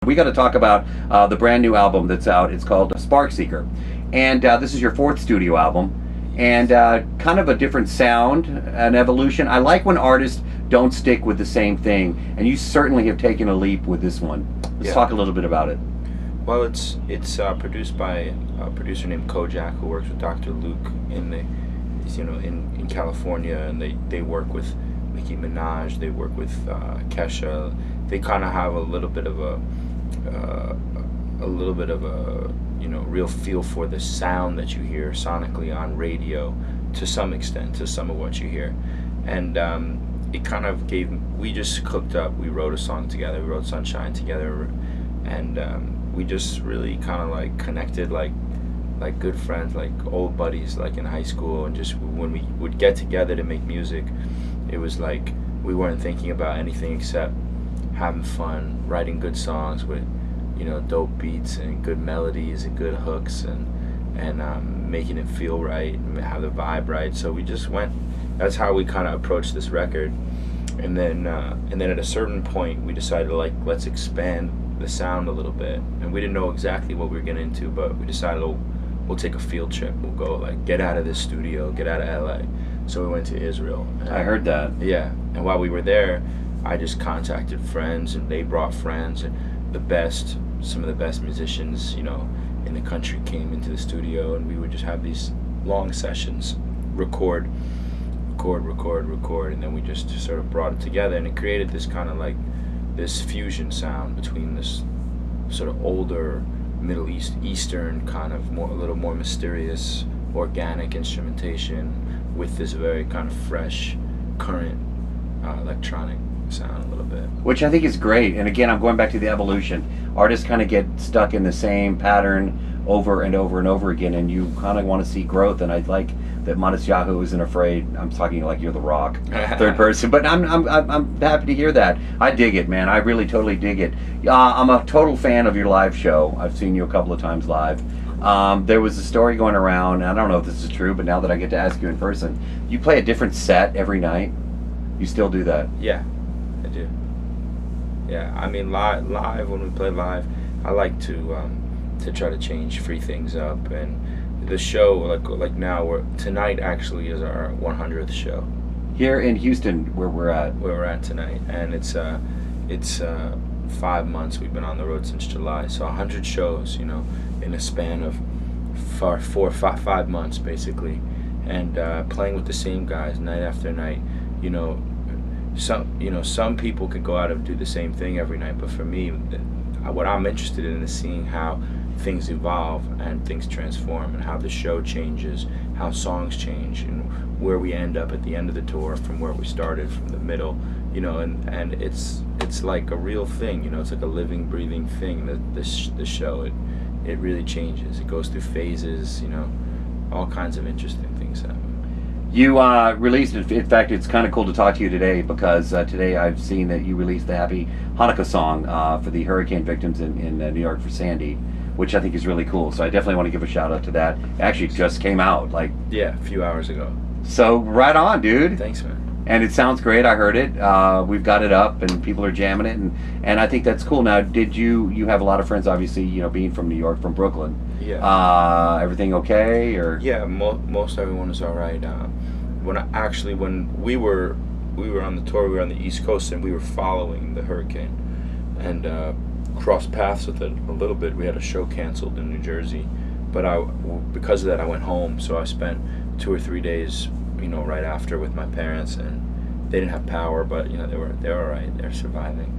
We got to talk about the brand new album that's out. It's called Sparkseeker. And this is your fourth studio album. And kind of a different sound, an evolution. I like when artists don't stick with the same thing. And you certainly have taken a leap with this one. Let's talk a little bit about it. Well, it's produced by a producer named Kojak, who works with Dr. Luke in California, and they work with Nicki Minaj. They work with Kesha. They kind of have a little bit of a real feel for the sound that you hear sonically on radio, to some extent, to some of what you hear. And it kind of we just cooked up. We wrote a song together. We wrote Sunshine together, and we just really kind of like connected like good friends, like old buddies, like in high school. And just when we would get together to make music, it was like we weren't thinking about anything except having fun, writing good songs with dope beats and good melodies and good hooks, and making it feel right and have the vibe right. So we just went. That's how we kind of approached this record. And then at a certain point, we decided let's expand the sound a little bit. And we didn't know exactly what we were getting into, but we decided we'll take a field trip. We'll go get out of this studio, get out of LA. So we went to Israel. I heard that. Yeah. And while we were there, I just contacted friends, and they brought friends, and some of the best musicians, in the country came into the studio, and we would just have these long sessions, record, and then we just sort of brought it together, and it created this kind of this fusion sound between this sort of older Middle Eastern kind of a little more mysterious, organic instrumentation with this very kind of fresh, current electronic sound a little bit. Which I think is great. And again, I'm going back to the evolution. Artists kind of get stuck in the same pattern over and over and over again, and you kind of want to see growth. And I like that Matisyahu isn't afraid. I'm talking like you're the Rock, third person, but I'm happy to hear that. I dig it, man. I really totally dig it. I'm a total fan of your live show. I've seen you a couple of times live. There was a story going around, and I don't know if this is true, but now that I get to ask you in person, you play a different set every night. You still do that? Yeah, I do. Yeah, I mean live when we play live, I like to try to free things up. And the show, like now, tonight actually is our 100th show here in Houston, where we're at tonight, and it's 5 months we've been on the road since July, so 100 shows, in a span of 5 months basically, and playing with the same guys night after night. Some people could go out and do the same thing every night, but for me, what I'm interested in is seeing how things evolve and things transform, and how the show changes, how songs change, and where we end up at the end of the tour from where we started, from the middle, and it's like a real thing, it's like a living, breathing thing. That the show, it really changes. It goes through phases, all kinds of interesting things happen. You released, in fact, it's kind of cool to talk to you today, because today I've seen that you released the Happy Hanukkah song for the hurricane victims in New York for Sandy, which I think is really cool. So I definitely want to give a shout out to that. It actually just came out a few hours ago. So right on, dude. Thanks, man. And it sounds great. I heard it. We've got it up, and people are jamming it, and I think that's cool. Now, did you have a lot of friends, obviously, being from New York, from Brooklyn? Yeah. Everything okay, or? Yeah, most everyone is all right. When we were on the tour, we were on the East Coast, and we were following the hurricane, and crossed paths with it a little bit. We had a show canceled in New Jersey, but because of that, I went home. So I spent 2 or 3 days, right after with my parents, and they didn't have power, but they're all right. They're surviving.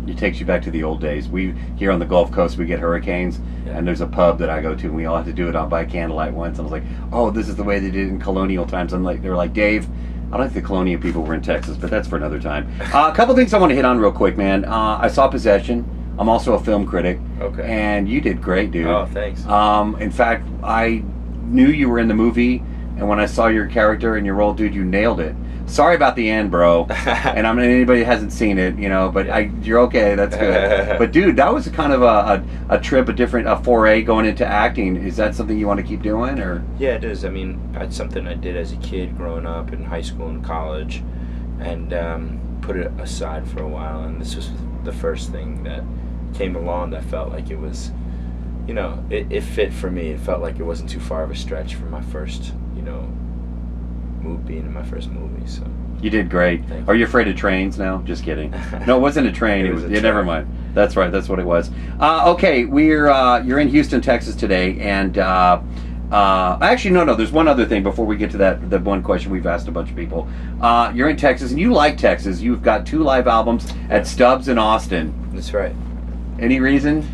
It takes you back to the old days. We here on the Gulf Coast, we get hurricanes, and there's a pub that I go to, and we all have to do it by candlelight once. And I was like, oh, this is the way they did it in colonial times. They were like, Dave, I don't think the colonial people were in Texas, but that's for another time. A couple things I want to hit on real quick, man. I saw Possession. I'm also a film critic. Okay. And you did great, dude. Oh, thanks. In fact, I knew you were in the movie, and when I saw your character and your role, dude, you nailed it. Sorry about the end, bro. And anybody hasn't seen it, but you're okay. That's good. But dude, that was kind of a trip, a foray going into acting. Is that something you want to keep doing, or? Yeah, it is. I mean, it's something I did as a kid, growing up in high school and college, and put it aside for a while. And this was the first thing that came along that felt like it was, you know, it fit for me. It felt like it wasn't too far of a stretch for my first, you know, being in my first movie. So You did great. Thank Are you afraid of trains now? Just kidding. No, it wasn't a train. It was a yeah, never train. mind. That's right. That's what it was. Okay, you're in Houston, Texas today, and actually, no. There's one other thing before we get to that. The one question we've asked a bunch of people. You're in Texas, and you like Texas. You've got 2 live albums at Stubbs in Austin. That's right. Any reason?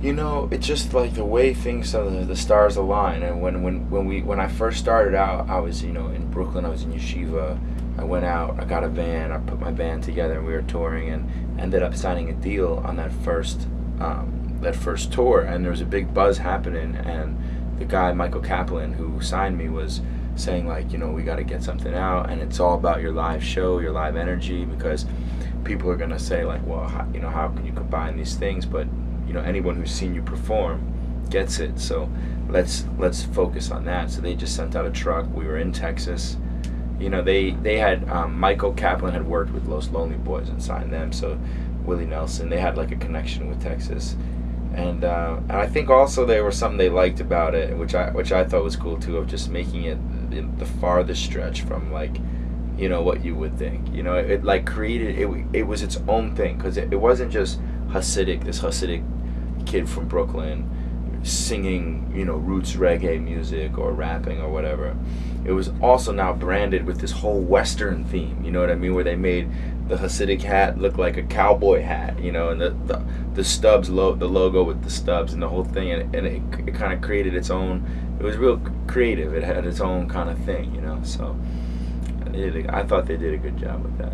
You know, it's just like the way things, the stars align. And when I first started out, I was, you know, in Brooklyn. I was in yeshiva. I went out. I got a band. I put my band together, and we were touring, and ended up signing a deal on that first tour. And there was a big buzz happening, and the guy Michael Kaplan who signed me was saying, like, you know, we got to get something out, and it's all about your live show, your live energy, because people are gonna say, like, well, how can you combine these things? But you know, anyone who's seen you perform gets it. So let's focus on that. So they just sent out a truck. We were in Texas. You know, they had Michael Kaplan had worked with Los Lonely Boys and signed them. So Willie Nelson, they had like a connection with Texas. And I think also there was something they liked about it, which I thought was cool too, of just making it the farthest stretch from, like, you know, what you would think. You know, it like created, it was its own thing, because it wasn't just this Hasidic kid from Brooklyn singing, you know, roots reggae music or rapping or whatever. It was also now branded with this whole Western theme, you know what I mean, where they made the Hasidic hat look like a cowboy hat, you know, and the Stubbs the logo with the Stubbs and the whole thing, and it kind of created its own. It was real creative. It had its own kind of thing, you know. So I thought they did a good job with that.